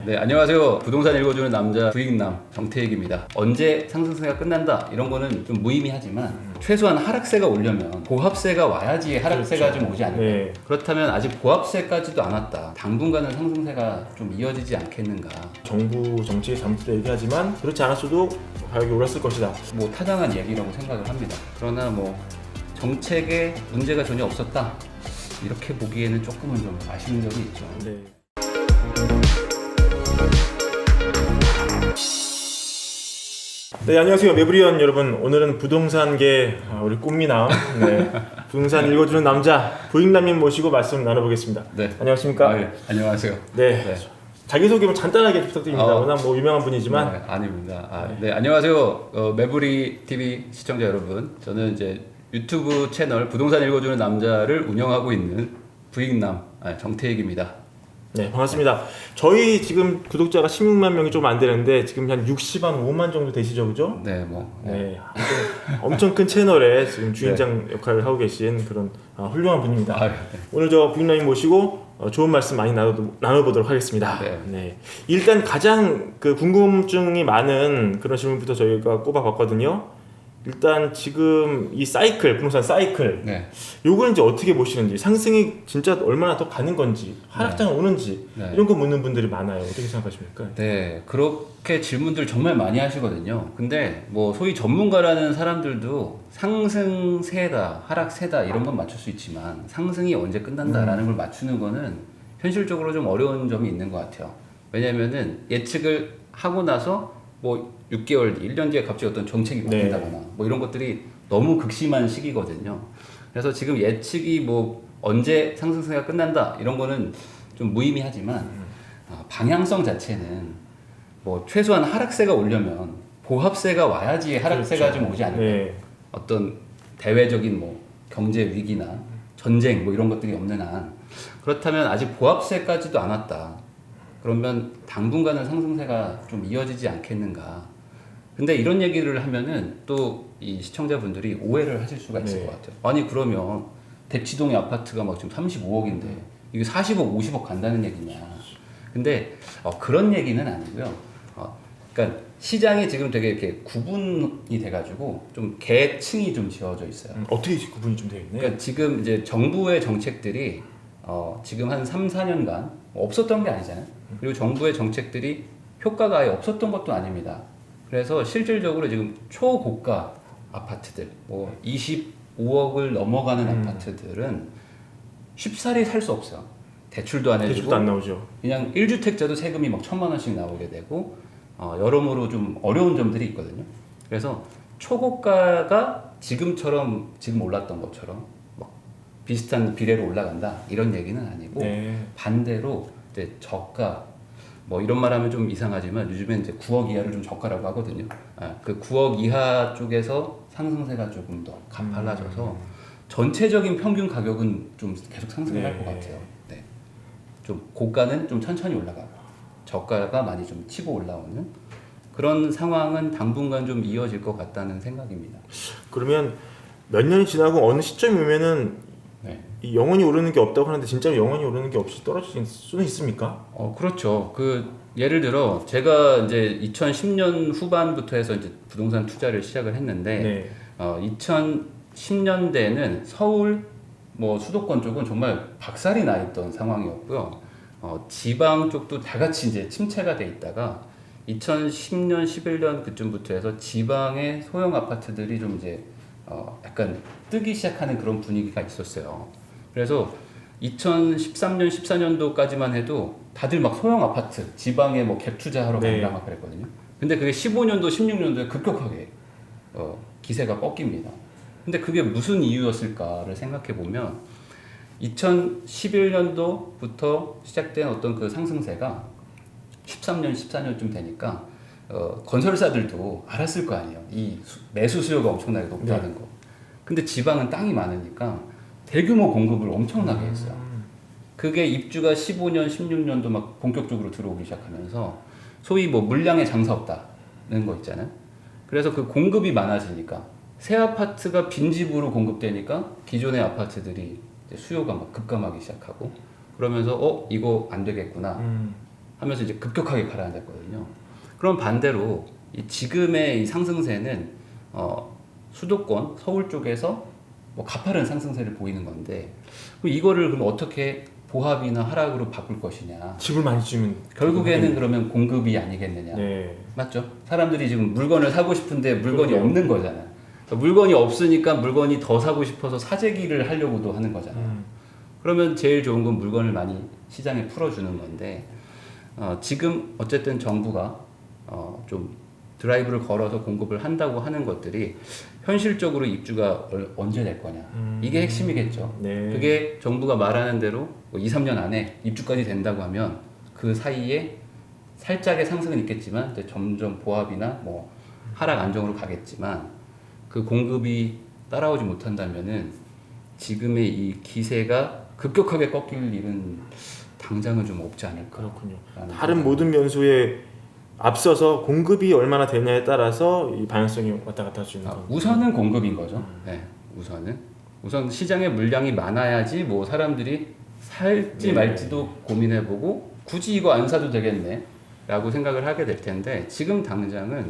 네, 안녕하세요. 부동산 읽어주는 남자 부익남 정태익입니다. 언제 상승세가 끝난다 이런 거는 좀 무의미하지만 최소한 하락세가 오려면 보합세가 와야지 하락세가 그렇죠. 좀 오지 않을까. 네. 그렇다면 아직 보합세까지도 안 왔다. 당분간은 상승세가 좀 이어지지 않겠는가. 정부 정책이 잘못됐다 얘기하지만 그렇지 않았어도 가격이 올랐을 것이다. 뭐 타당한 얘기라고 생각을 합니다. 그러나 뭐 정책에 문제가 전혀 없었다. 이렇게 보기에는 조금은 좀 아쉬운 점이 있죠. 네. 네, 안녕하세요. 매브리온 여러분. 오늘은 부동산계 우리 꽃미남, 네, 부동산 읽어주는 남자 부익남님 모시고 말씀 나눠보겠습니다. 네. 안녕하십니까? 예, 안녕하세요. 네. 네. 자기소개 좀 간단하게 부탁드립니다. 워낙 뭐 유명한 분이지만. 네, 아닙니다. 네, 안녕하세요. 매부리 TV 시청자 여러분. 저는 이제 유튜브 채널 부동산 읽어주는 남자를 운영하고 있는 부익남 정태익입니다. 네, 반갑습니다. 저희 지금 구독자가 16만 명이 좀 안 되는데 지금 한 65만 정도 되시죠, 그죠? 네, 뭐. 네, 엄청 큰 채널에 지금 주인장 역할을 하고 계신 그런 훌륭한 분입니다. 네. 오늘 저 부익남님 모시고 좋은 말씀 많이 나눠보도록 하겠습니다. 네. 일단 가장 그 궁금증이 많은 그런 질문부터 저희가 꼽아봤거든요. 일단 지금 이 사이클, 부동산 사이클, 네. 요거는 이제 어떻게 보시는지, 상승이 진짜 얼마나 더 가는 건지, 하락장은 오는지 네. 이런 거 묻는 분들이 많아요. 어떻게 생각하십니까? 네, 그렇게 질문들 정말 많이 하시거든요. 근데 뭐 소위 전문가라는 사람들도 상승세다, 하락세다 이런 건 맞출 수 있지만 상승이 언제 끝난다라는 걸 맞추는 거는 현실적으로 좀 어려운 점이 있는 것 같아요. 왜냐면은 예측을 하고 나서 뭐 6개월 뒤, 1년 뒤에 갑자기 어떤 정책이 바뀐다거나 뭐 이런 것들이 너무 극심한 시기거든요. 그래서 지금 예측이 뭐 언제 상승세가 끝난다 이런 거는 좀 무의미하지만 방향성 자체는 뭐 최소한 하락세가 오려면 보합세가 와야지 하락세가 그렇죠. 좀 오지 않을까. 네. 어떤 대외적인 뭐 경제 위기나 전쟁 뭐 이런 것들이 없는 한 그렇다면 아직 보합세까지도 안 왔다. 그러면 당분간은 상승세가 좀 이어지지 않겠는가. 근데 이런 얘기를 하면은 또 이 시청자분들이 오해를 하실 수가 있을 것 같아요. 아니 그러면 대치동의 아파트가 막 지금 35억인데 이게 40억, 50억 간다는 얘기냐. 근데 그런 얘기는 아니고요. 그러니까 시장이 지금 되게 이렇게 구분이 돼가지고 좀 계층이 좀 지어져 있어요. 어떻게 구분이 좀 되겠네. 그러니까 지금 이제 정부의 정책들이 지금 한 3, 4년간 없었던 게 아니잖아요. 그리고 정부의 정책들이 효과가 아예 없었던 것도 아닙니다. 그래서 실질적으로 지금 초고가 아파트들, 뭐 25억을 넘어가는 아파트들은 쉽사리 살 수 없어요. 대출도 안 해주고, 대출도 안 나오죠. 그냥 1주택자도 세금이 막 1,000만 원씩 나오게 되고, 여러모로 좀 어려운 점들이 있거든요. 그래서 초고가가 지금처럼 지금 올랐던 것처럼 막 비슷한 비례로 올라간다 이런 얘기는 아니고 반대로 이제 저가 뭐 이런 말하면 좀 이상하지만 요즘엔 이제 9억 이하를 좀 저가라고 하거든요. 그 9억 이하 쪽에서 상승세가 조금 더 가팔라져서 전체적인 평균 가격은 좀 계속 상승할 것 같아요. 네. 좀 고가는 좀 천천히 올라가고 저가가 많이 좀 치고 올라오는 그런 상황은 당분간 좀 이어질 것 같다는 생각입니다. 그러면 몇 년이 지나고 어느 시점이 오면은 이 영원히 오르는 게 없다고 하는데 진짜로 영원히 오르는 게 없이 떨어질 수는 있습니까? 그렇죠. 예를 들어 제가 이제 2010년 후반부터 해서 이제 부동산 투자를 시작을 했는데 2010년대는 서울 뭐 수도권 쪽은 정말 박살이 나 있던 상황이었고요. 지방 쪽도 다 같이 이제 침체가 돼 있다가 2010년, 11년 그쯤부터 해서 지방의 소형 아파트들이 좀 이제 약간 뜨기 시작하는 그런 분위기가 있었어요. 그래서 2013년, 14년도까지만 해도 다들 막 소형 아파트, 지방에 뭐 갭 투자하러 간다 막 그랬거든요. 근데 그게 15년도, 16년도에 급격하게 기세가 꺾입니다. 근데 그게 무슨 이유였을까를 생각해 보면 2011년도부터 시작된 어떤 그 상승세가 13년, 14년쯤 되니까 건설사들도 알았을 거 아니에요. 이 매수 수요가 엄청나게 높다는 거. 근데 지방은 땅이 많으니까 대규모 공급을 엄청나게 했어요. 그게 입주가 15년, 16년도 막 본격적으로 들어오기 시작하면서 소위 뭐 물량의 장사 없다는 거 있잖아요. 그래서 그 공급이 많아지니까 새 아파트가 빈집으로 공급되니까 기존의 아파트들이 이제 수요가 막 급감하기 시작하고 그러면서 이거 안 되겠구나. 하면서 이제 급격하게 가라앉았거든요. 그럼 반대로 이 지금의 이 상승세는 수도권 서울 쪽에서 뭐 가파른 상승세를 보이는 건데 그럼 이거를 그럼 어떻게 보합이나 하락으로 바꿀 것이냐? 집을 많이 지으면 결국에는 그러면 공급이 아니겠느냐? 네. 맞죠? 사람들이 지금 물건을 사고 싶은데 물건이 그럼요. 없는 거잖아요. 그러니까 물건이 없으니까 물건이 더 사고 싶어서 사재기를 하려고도 하는 거잖아요. 그러면 제일 좋은 건 물건을 많이 시장에 풀어주는 건데 지금 어쨌든 정부가 좀 드라이브를 걸어서 공급을 한다고 하는 것들이 현실적으로 입주가 언제 될 거냐 이게 핵심이겠죠. 네. 그게 정부가 말하는 대로 뭐 2, 3년 안에 입주까지 된다고 하면 그 사이에 살짝의 상승은 있겠지만 이제 점점 보합이나 뭐 하락 안정으로 가겠지만 그 공급이 따라오지 못한다면은 지금의 이 기세가 급격하게 꺾일 일은 당장은 좀 없지 않을까. 그렇군요. 라는 다른 생각이 모든 변수에 앞서서 공급이 얼마나 되냐에 따라서 이 방향성이 왔다 갔다 할 수 있는 거. 우선은 공급인 거죠. 네, 우선 시장에 물량이 많아야지 뭐 사람들이 살지 네. 말지도 고민해보고 굳이 이거 안 사도 되겠네라고 생각을 하게 될 텐데 지금 당장은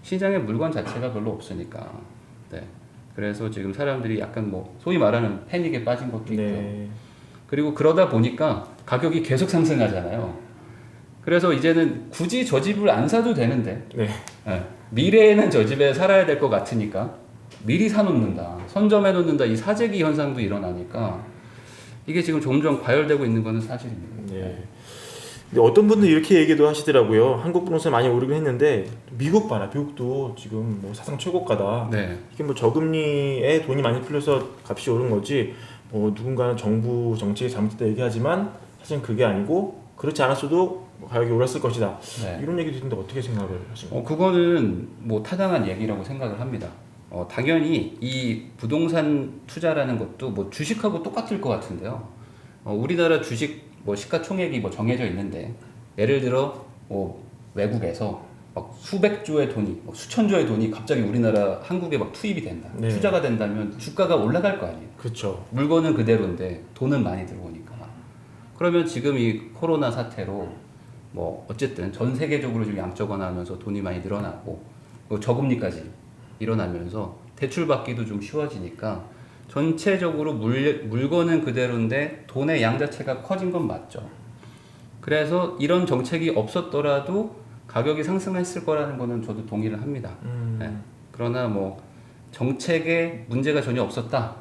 시장에 물건 자체가 별로 없으니까. 네, 그래서 지금 사람들이 약간 뭐 소위 말하는 패닉에 빠진 것도 있고. 네. 그리고 그러다 보니까 가격이 계속 상승하잖아요. 그래서 이제는 굳이 저 집을 안 사도 되는데 네. 예, 미래에는 저 집에 살아야 될 것 같으니까 미리 사놓는다, 선점해 놓는다 이 사재기 현상도 일어나니까 이게 지금 점점 과열되고 있는 것은 사실입니다. 네. 근데 어떤 분들 이렇게 얘기도 하시더라고요. 한국 부동산 많이 오르긴 했는데 미국 봐라. 미국도 지금 뭐 사상 최고가다. 네. 이게 뭐 저금리에 돈이 많이 풀려서 값이 오른 거지. 뭐 누군가는 정부 정책이 잘못됐다 얘기하지만 사실 그게 아니고 그렇지 않았어도 가격이 올랐을 것이다. 네. 이런 얘기 듣는데 어떻게 생각을 하십니까? 그거는 뭐 타당한 얘기라고 생각을 합니다. 당연히 이 부동산 투자라는 것도 뭐 주식하고 똑같을 것 같은데요. 우리나라 주식 뭐 시가총액이 뭐 정해져 있는데 예를 들어 뭐 외국에서 막 수백조의 돈이, 막 수천조의 돈이 갑자기 우리나라 한국에 막 투입이 된다. 네. 투자가 된다면 주가가 올라갈 거 아니에요. 그렇죠. 물건은 그대로인데 돈은 많이 들어오니까. 그러면 지금 이 코로나 사태로 뭐 어쨌든 전 세계적으로 좀 양적 완화하면서 돈이 많이 늘어나고 저금리까지 일어나면서 대출 받기도 좀 쉬워지니까 전체적으로 물건은 그대로인데 돈의 양 자체가 커진 건 맞죠. 그래서 이런 정책이 없었더라도 가격이 상승했을 거라는 거는 저도 동의를 합니다. 네. 그러나 뭐 정책에 문제가 전혀 없었다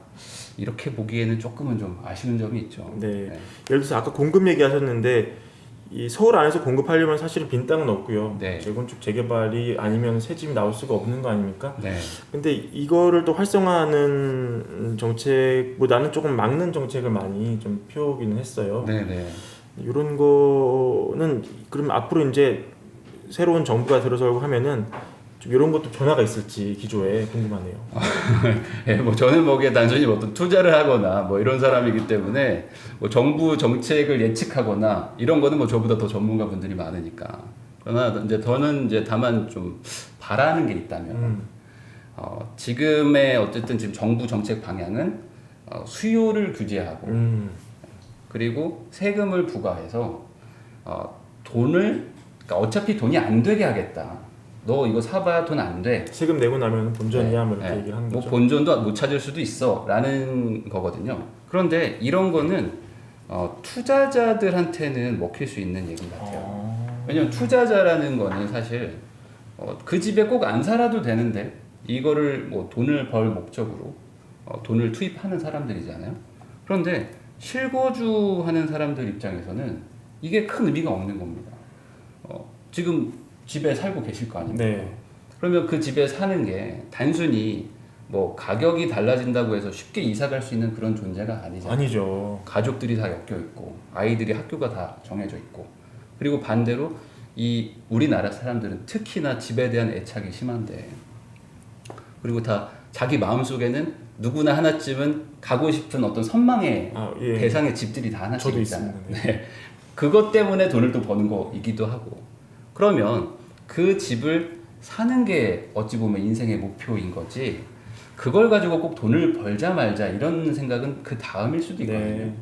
이렇게 보기에는 조금은 좀 아쉬운 점이 있죠. 네. 네. 예를 들어서 아까 공급 얘기하셨는데 이 서울 안에서 공급하려면 사실은 빈 땅은 없고요. 네. 재건축 재개발이 아니면 새 집이 나올 수가 없는 거 아닙니까? 네. 근데 이거를 또 활성화하는 정책보다는 조금 막는 정책을 많이 좀 펴오기는 했어요. 네네. 이런 거는 그럼 앞으로 이제 새로운 정부가 들어서고 하면은 좀 이런 것도 변화가 있을지 기조에 궁금하네요. 예, 뭐 저는 뭐게 단순히 어떤 투자를 하거나 뭐 이런 사람이기 때문에 뭐 정부 정책을 예측하거나 이런 거는 뭐 저보다 더 전문가 분들이 많으니까. 그러나 이제 저는 이제 다만 좀 바라는 게 있다면 지금의 어쨌든 지금 정부 정책 방향은 수요를 규제하고 그리고 세금을 부과해서 돈을 그러니까 어차피 돈이 안 되게 하겠다. 너 이거 사봐야 돈 안 돼. 세금 내고 나면 본전이야 뭐 이렇게 네. 얘기를 하는 뭐 거죠. 본전도 못 찾을 수도 있어 라는 거거든요. 그런데 이런 거는 투자자들한테는 먹힐 수 있는 얘기 같아요. 왜냐면 투자자라는 거는 사실 그 집에 꼭 안 살아도 되는데 이거를 뭐 돈을 벌 목적으로 돈을 투입하는 사람들이잖아요. 그런데 실거주하는 사람들 입장에서는 이게 큰 의미가 없는 겁니다. 지금 집에 살고 계실 거 아닙니까? 네. 그러면 그 집에 사는 게 단순히 뭐 가격이 달라진다고 해서 쉽게 이사 갈 수 있는 그런 존재가 아니잖아요. 아니죠. 가족들이 다 엮여 있고 아이들이 학교가 다 정해져 있고 그리고 반대로 이 우리나라 사람들은 특히나 집에 대한 애착이 심한데 그리고 다 자기 마음속에는 누구나 하나쯤은 가고 싶은 어떤 선망의 예. 대상의 집들이 다 하나씩 저도 있잖아요. 있습니다. 네. 그것 때문에 돈을 또 버는 거이기도 하고 그러면 그 집을 사는 게 어찌 보면 인생의 목표인 거지 그걸 가지고 꼭 돈을 벌자 말자 이런 생각은 그 다음일 수도 있거든요. 네.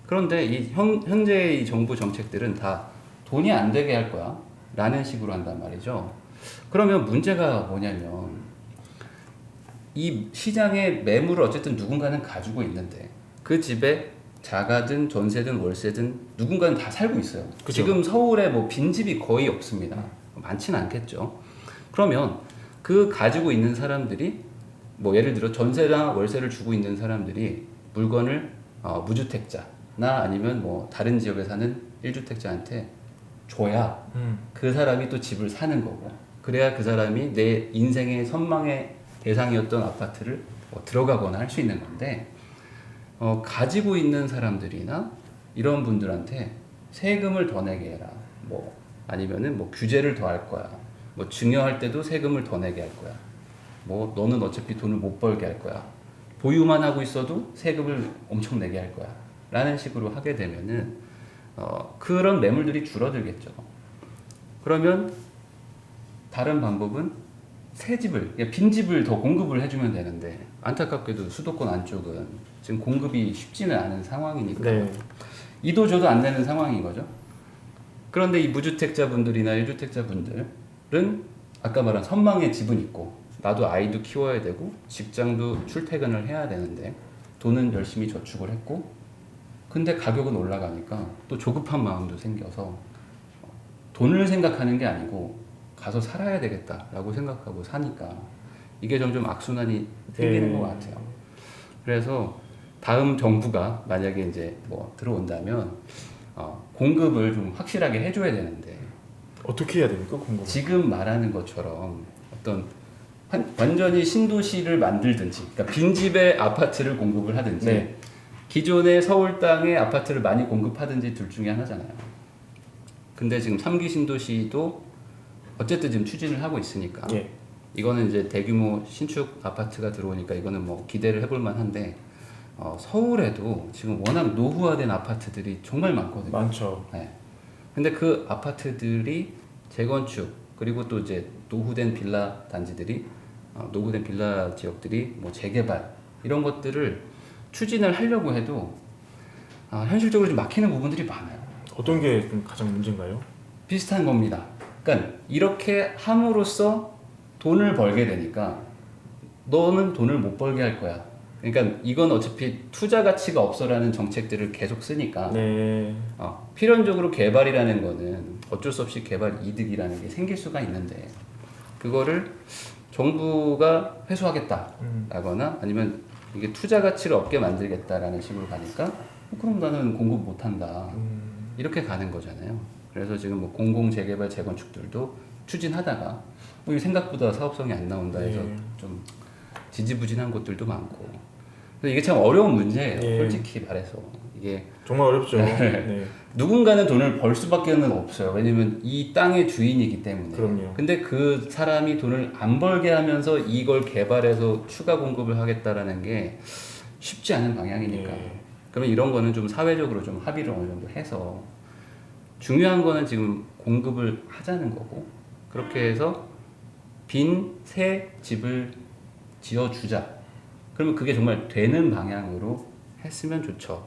그런데 이 현재의 정부 정책들은 다 돈이 안 되게 할 거야 라는 식으로 한단 말이죠. 그러면 문제가 뭐냐면 이 시장에 매물을 어쨌든 누군가는 가지고 있는데 그 집에 자가든 전세든 월세든 누군가는 다 살고 있어요. 그죠. 지금 서울에 뭐 빈집이 거의 없습니다. 많지는 않겠죠. 그러면 그 가지고 있는 사람들이 뭐 예를 들어 전세나 월세를 주고 있는 사람들이 물건을 무주택자나 아니면 뭐 다른 지역에 사는 1주택자한테 줘야 그 사람이 또 집을 사는 거고, 그래야 그 사람이 내 인생의 선망의 대상이었던 아파트를 들어가거나 할 수 있는 건데, 가지고 있는 사람들이나 이런 분들한테 세금을 더 내게 해라, 뭐 아니면은 뭐 규제를 더 할 거야, 뭐 증여할 때도 세금을 더 내게 할 거야, 뭐 너는 어차피 돈을 못 벌게 할 거야, 보유만 하고 있어도 세금을 엄청 내게 할 거야 라는 식으로 하게 되면은 그런 매물들이 줄어들겠죠. 그러면 다른 방법은 새 집을, 빈 집을 더 공급을 해주면 되는데, 안타깝게도 수도권 안쪽은 지금 공급이 쉽지는 않은 상황이니까 네. 이도 저도 안 되는 상황인 거죠. 그런데 이 무주택자분들이나 1주택자분들은 아까 말한 선망의 집은 있고, 나도 아이도 키워야 되고 직장도 출퇴근을 해야 되는데 돈은 열심히 저축을 했고, 근데 가격은 올라가니까 또 조급한 마음도 생겨서 돈을 생각하는 게 아니고 가서 살아야 되겠다라고 생각하고 사니까 이게 점점 악순환이 생기는 것 같아요. 그래서 다음 정부가 만약에 이제 뭐 들어온다면 공급을 좀 확실하게 해줘야 되는데, 어떻게 해야 됩니까, 공급? 지금 말하는 것처럼 어떤 완전히 신도시를 만들든지, 그러니까 빈집에 아파트를 공급을 하든지, 네. 기존의 서울 땅에 아파트를 많이 공급하든지 둘 중에 하나잖아요. 근데 지금 3기 신도시도 어쨌든 지금 추진을 하고 있으니까 예. 이거는 이제 대규모 신축 아파트가 들어오니까 이거는 뭐 기대를 해볼 만한데, 서울에도 지금 워낙 노후화된 아파트들이 정말 많거든요. 많죠. 네. 근데 그 아파트들이 재건축, 그리고 또 이제 노후된 빌라 단지들이, 노후된 빌라 지역들이 뭐 재개발 이런 것들을 추진을 하려고 해도 현실적으로 좀 막히는 부분들이 많아요. 어떤 게 좀 가장 문제인가요? 비슷한 겁니다. 그러니까 이렇게 함으로써 돈을 벌게 되니까 너는 돈을 못 벌게 할 거야. 그러니까 이건 어차피 투자 가치가 없어라는 정책들을 계속 쓰니까 네. 필연적으로 개발이라는 거는 어쩔 수 없이 개발 이득이라는 게 생길 수가 있는데, 그거를 정부가 회수하겠다라거나 아니면 이게 투자 가치를 없게 만들겠다라는 식으로 가니까 그럼 나는 공급 못 한다 이렇게 가는 거잖아요. 그래서 지금 뭐 공공 재개발 재건축들도 추진하다가 이게 생각보다 사업성이 안 나온다 해서 좀 지지부진한 곳들도 많고, 그래서 이게 참 어려운 문제예요. 솔직히 말해서 이게 정말 어렵죠. 네. 누군가는 돈을 벌 수밖에는 없어요. 왜냐면 이 땅의 주인이기 때문에. 그럼요. 근데 그 사람이 돈을 안 벌게 하면서 이걸 개발해서 추가 공급을 하겠다라는 게 쉽지 않은 방향이니까. 그러면 이런 거는 좀 사회적으로 좀 합의를 어느 정도 해서, 중요한 거는 지금 공급을 하자는 거고, 그렇게 해서 빈 새 집을 지어주자. 그러면 그게 정말 되는 방향으로 했으면 좋죠.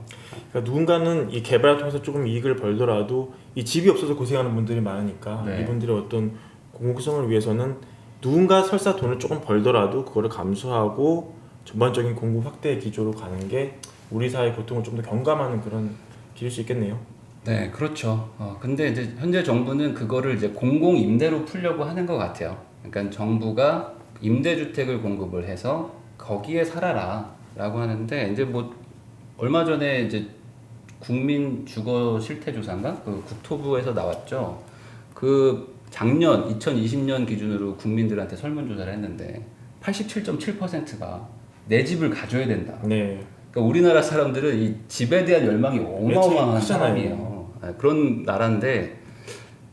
그러니까 누군가는 이 개발을 통해서 조금 이익을 벌더라도 이 집이 없어서 고생하는 분들이 많으니까 네. 이분들의 어떤 공공성을 위해서는 누군가 설사 돈을 조금 벌더라도 그거를 감수하고 전반적인 공급 확대 기조로 가는 게 우리 사회 고통을 좀 더 경감하는 그런 길일 수 있겠네요. 네, 그렇죠. 근데 이제 현재 정부는 그거를 이제 공공 임대로 풀려고 하는 것 같아요. 그러니까 정부가 임대주택을 공급을 해서 거기에 살아라라고 하는데, 이제 뭐 얼마 전에 이제 국민 주거 실태 조사인가 그 국토부에서 나왔죠. 그 작년 2020년 기준으로 국민들한테 설문조사를 했는데 87.7%가 내 집을 가져야 된다. 네. 그러니까 우리나라 사람들은 이 집에 대한 열망이 어마어마한 크잖아요. 사람이에요. 그런 나라인데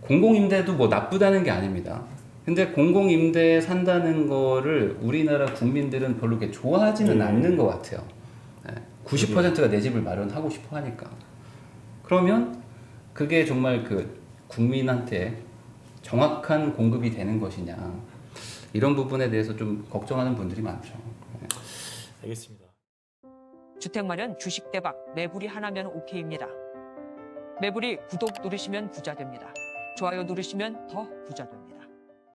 공공임대도 뭐 나쁘다는 게 아닙니다. 근데 공공임대에 산다는 거를 우리나라 국민들은 별로 이렇게 좋아하지는 않는 것 같아요. 90%가 내 집을 마련하고 싶어 하니까. 그러면 그게 정말 그 국민한테 정확한 공급이 되는 것이냐, 이런 부분에 대해서 좀 걱정하는 분들이 많죠. 알겠습니다. 주택 마련 주식 대박 매불이 하나면 오케이입니다. 매불이 구독 누르시면 부자 됩니다. 좋아요 누르시면 더 부자 됩니다.